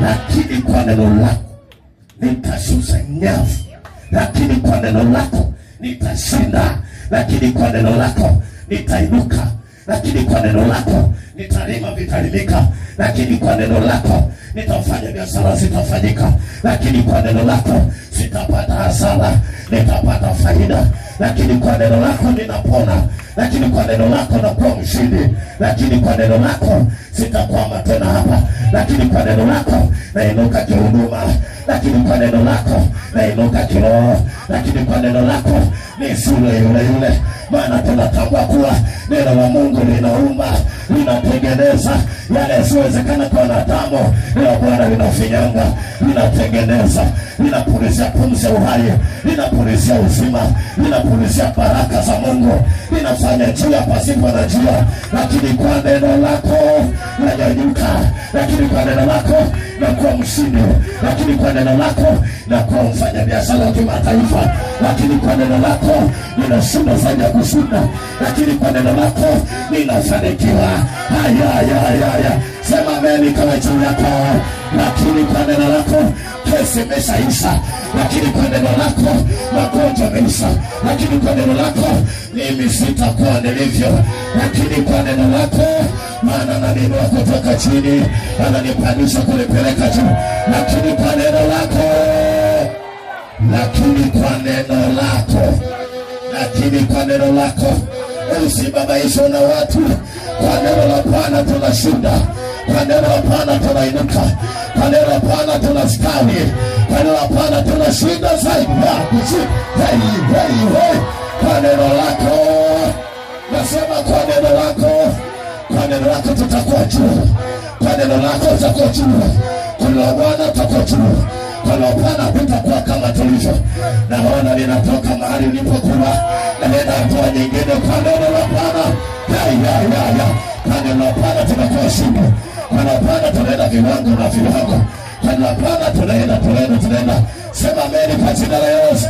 lakini kwa neno lako nitashusha nyavu, lakini kwa neno lako nitashinda, lakini kwa neno lako nitainuka, lakini kwa neno lako nitalima vitalimika, lakini kwa neno lako nitafanya biashara zitafanyika, lakini kwa neno lako sitapata hasara, nitapata faida, lakini kwa neno lako ninapona, lakini kwa neno lako nakuwa mshindi, lakini kwa neno lako sitakwama tena hapa, lakini kwa neno lako nainuka kihuduma, lakini kwa neno lako nainuka kiroho, lakini kwa neno lako ni sura yule. Maana tunatambua kuwa neno la Mungu linaumba, linatengeneza yale yasiyowezekana kwa wanadamu. Neno Bwana linafinyanga, linatengeneza, linapulizia pumzi ya uhai, linapulizia uzima, linapulizia baraka za Mungu, linafanya njia pasipo na njia. Lakini kwa neno lako nanyanyuka, lakini kwa neno lako nakuwa mshindi, lakini kwa neno lako nakuwa mfanya biashara wa kimataifa, lakini kwa neno lako ninashinda zaidi ya kushinda, lakini kwa neno lako ninafanikiwa. Haya, sema amen kama juu yako. Lakini kwa neno lako kesi imeshaisha, lakini kwa neno lako magonjwa yameisha, lakini kwa neno lako mimi sitakuwa nilivyo, lakini kwa neno lako maana naninua kutoka chini, ananipandisha kunipeleka juu, lakini kwa neno lako, lakini kwa neno lako, lakini kwa neno lako usibabaishwe na watu. Kwa neno la Bwana tunashinda, kwa neno la Bwana tunainuka, kwa neno la Bwana tunastawi, kwa neno la Bwana tunashinda zaidi ya kushinda. Kwa neno lako nasema, kwa neno lako, kwa neno lako tutakuwa juu, kwa neno lako tutakuwa juu, kwa neno la Bwana tutakuwa juu, kwa neno la Bwana tutakuwa kama tulivyo. Naona linatoka mahali nilipokuwa na nenda hatua nyingine kwa neno la Bwana. Kwa neno la Bwana tunakuwa shindi, kwa neno la Bwana tunaenda viwango na viwango, kwa neno la Bwana tunaenda. Sema amen kwa jina la Yesu.